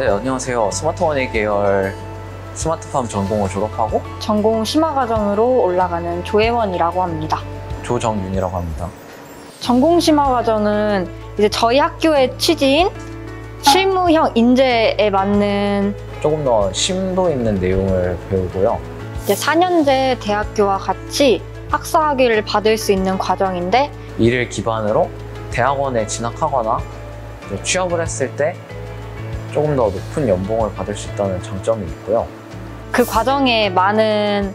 네, 안녕하세요. 스마트원예 계열 스마트팜 전공을 졸업하고 전공 심화과정으로 올라가는 조혜원이라고 합니다. 조정윤이라고 합니다. 전공 심화과정은 이제 저희 학교의 취지인 실무형 인재에 맞는 조금 더 심도 있는 내용을 배우고요. 이제 4년제 대학교와 같이 학사학위를 받을 수 있는 과정인데, 이를 기반으로 대학원에 진학하거나 취업을 했을 때 조금 더 높은 연봉을 받을 수 있다는 장점이 있고요. 그 과정에 많은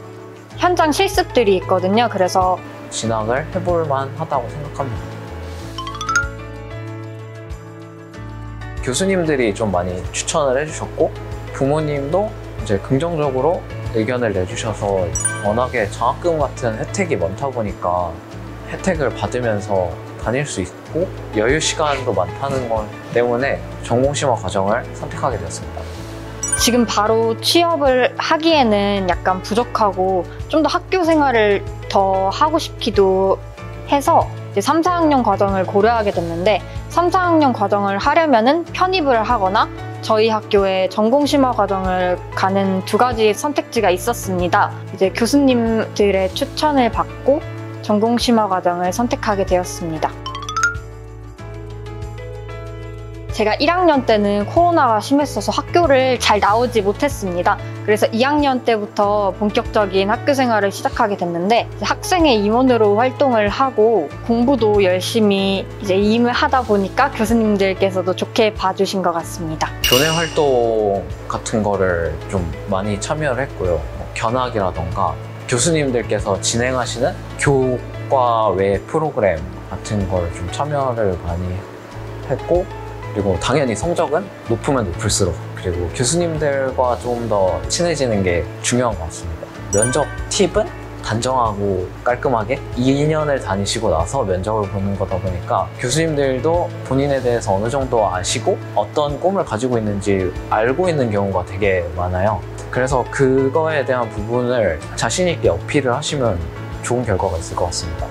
현장 실습들이 있거든요. 그래서 진학을 해볼 만하다고 생각합니다. 교수님들이 좀 많이 추천을 해주셨고, 부모님도 이제 긍정적으로 의견을 내주셔서 워낙에 장학금 같은 혜택이 많다 보니까 혜택을 받으면서 다닐 수 있고 여유 시간도 많다는 것 때문에 전공심화 과정을 선택하게 되었습니다. 지금 바로 취업을 하기에는 약간 부족하고 좀 더 학교 생활을 더 하고 싶기도 해서 이제 3, 4학년 과정을 고려하게 됐는데, 3, 4학년 과정을 하려면은 편입을 하거나 저희 학교에 전공심화 과정을 가는 두 가지 선택지가 있었습니다. 이제 교수님들의 추천을 받고 전공심화 과정을 선택하게 되었습니다. 제가 1학년 때는 코로나가 심했어서 학교를 잘 나오지 못했습니다. 그래서 2학년 때부터 본격적인 학교 생활을 시작하게 됐는데, 학생의 임원으로 활동을 하고 공부도 열심히 이제 임을 하다 보니까 교수님들께서도 좋게 봐주신 것 같습니다. 교내 활동 같은 거를 좀 많이 참여를 했고요. 견학이라던가 교수님들께서 진행하시는 교과 외 프로그램 같은 걸 좀 참여를 많이 했고, 그리고 당연히 성적은 높으면 높을수록, 그리고 교수님들과 좀 더 친해지는 게 중요한 것 같습니다. 면접 팁은 단정하고 깔끔하게 2년을 다니시고 나서 면접을 보는 거다 보니까 교수님들도 본인에 대해서 어느 정도 아시고 어떤 꿈을 가지고 있는지 알고 있는 경우가 되게 많아요. 그래서 그거에 대한 부분을 자신 있게 어필을 하시면 좋은 결과가 있을 것 같습니다.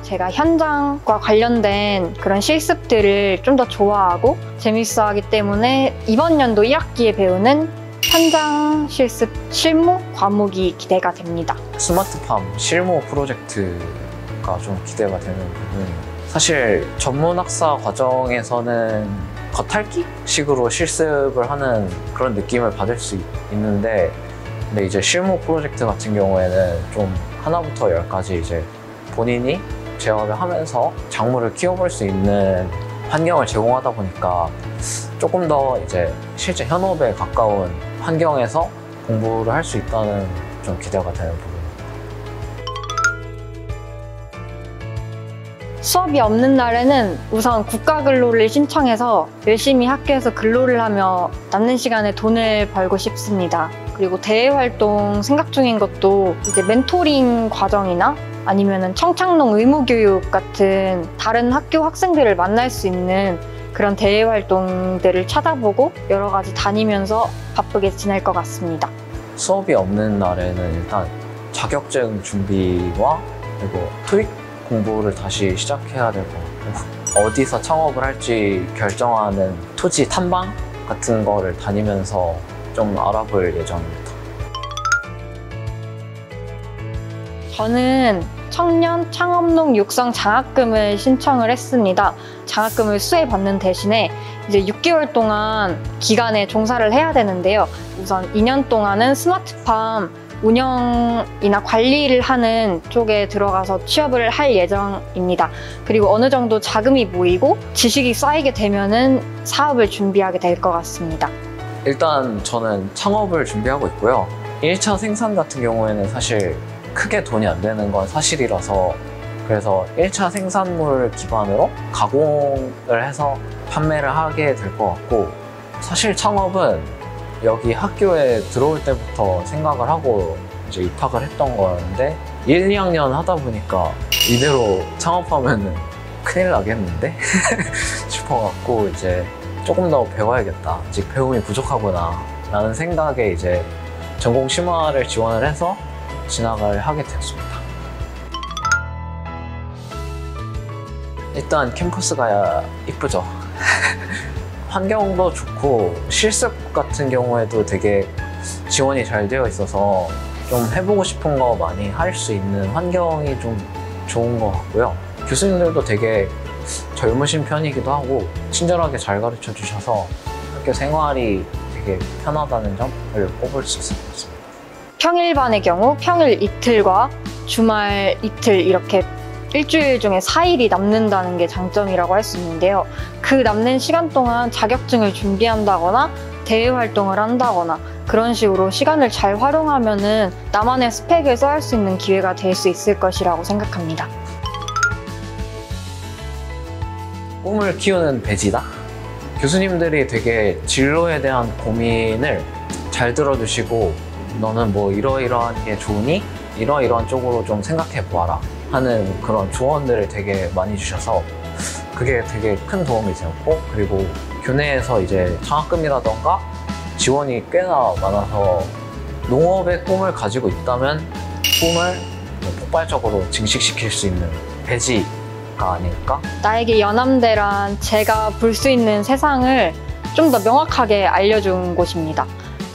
제가 현장과 관련된 그런 실습들을 좀 더 좋아하고 재밌어 하기 때문에 이번 연도 1학기에 배우는 현장 실습 실무 과목이 기대가 됩니다. 스마트팜 실무 프로젝트가 좀 기대가 되는 부분이에요. 사실 전문학사 과정에서는 겉핥기 식으로 실습을 하는 그런 느낌을 받을 수 있는데, 근데 이제 실무 프로젝트 같은 경우에는 좀 하나부터 열까지 이제 본인이 제어를 하면서 작물을 키워볼 수 있는 환경을 제공하다 보니까 조금 더 이제 실제 현업에 가까운 환경에서 공부를 할 수 있다는 좀 기대가 되는 부분입니다. 수업이 없는 날에는 우선 국가 근로를 신청해서 열심히 학교에서 근로를 하며 남는 시간에 돈을 벌고 싶습니다. 그리고 대외 활동 생각 중인 것도 이제 멘토링 과정이나 아니면은 청착농 의무교육 같은 다른 학교 학생들을 만날 수 있는 그런 대외 활동들을 찾아보고 여러 가지 다니면서 바쁘게 지낼 것 같습니다. 수업이 없는 날에는 일단 자격증 준비와 그리고 토익 공부를 다시 시작해야 될 것 같고, 어디서 창업을 할지 결정하는 토지 탐방 같은 거를 다니면서 좀 알아볼 예정입니다. 저는 청년 창업농 육성 장학금을 신청을 했습니다. 장학금을 수혜받는 대신에 이제 6개월 동안 기간에 종사를 해야 되는데요. 우선 2년 동안은 스마트팜 운영이나 관리를 하는 쪽에 들어가서 취업을 할 예정입니다. 그리고 어느 정도 자금이 모이고 지식이 쌓이게 되면은 사업을 준비하게 될 것 같습니다. 일단 저는 창업을 준비하고 있고요. 1차 생산 같은 경우에는 사실 크게 돈이 안 되는 건 사실이라서, 그래서 1차 생산물 기반으로 가공을 해서 판매를 하게 될 것 같고, 사실 창업은 여기 학교에 들어올 때부터 생각을 하고 이제 입학을 했던 거였는데 1, 2학년 하다 보니까 이대로 창업하면은 큰일 나겠는데? 싶어갖고 이제 조금 더 배워야겠다, 아직 배움이 부족하구나 라는 생각에 이제 전공 심화를 지원을 해서 진학을 하게 되었습니다. 일단 캠퍼스가 이쁘죠. 환경도 좋고 실습 같은 경우에도 되게 지원이 잘 되어 있어서 좀 해보고 싶은 거 많이 할 수 있는 환경이 좀 좋은 것 같고요. 교수님들도 되게 젊으신 편이기도 하고 친절하게 잘 가르쳐 주셔서 학교 생활이 되게 편하다는 점을 꼽을 수 있을 것 같습니다. 평일반의 경우 평일 이틀과 주말 이틀 이렇게 일주일 중에 4일이 남는다는 게 장점이라고 할 수 있는데요. 그 남는 시간 동안 자격증을 준비한다거나 대외 활동을 한다거나 그런 식으로 시간을 잘 활용하면은 나만의 스펙을 쌓을 수 있는 기회가 될 수 있을 것이라고 생각합니다. 꿈을 키우는 배지다? 교수님들이 되게 진로에 대한 고민을 잘 들어주시고 너는 뭐 이러이러한 게 좋으니 이러이러한 쪽으로 좀 생각해 보아라 하는 그런 조언들을 되게 많이 주셔서 그게 되게 큰 도움이 되었고, 그리고 교내에서 이제 장학금이라던가 지원이 꽤나 많아서 농업의 꿈을 가지고 있다면 꿈을 폭발적으로 증식시킬 수 있는 배지가 아닐까? 나에게 연암대란 제가 볼 수 있는 세상을 좀 더 명확하게 알려준 곳입니다.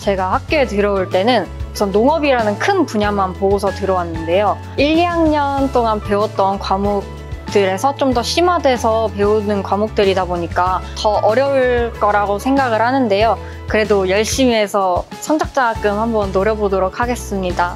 제가 학교에 들어올 때는 우선 농업이라는 큰 분야만 보고서 들어왔는데요. 1, 2학년 동안 배웠던 과목들에서 좀 더 심화돼서 배우는 과목들이다 보니까 더 어려울 거라고 생각을 하는데요. 그래도 열심히 해서 성적장학금 한번 노려보도록 하겠습니다.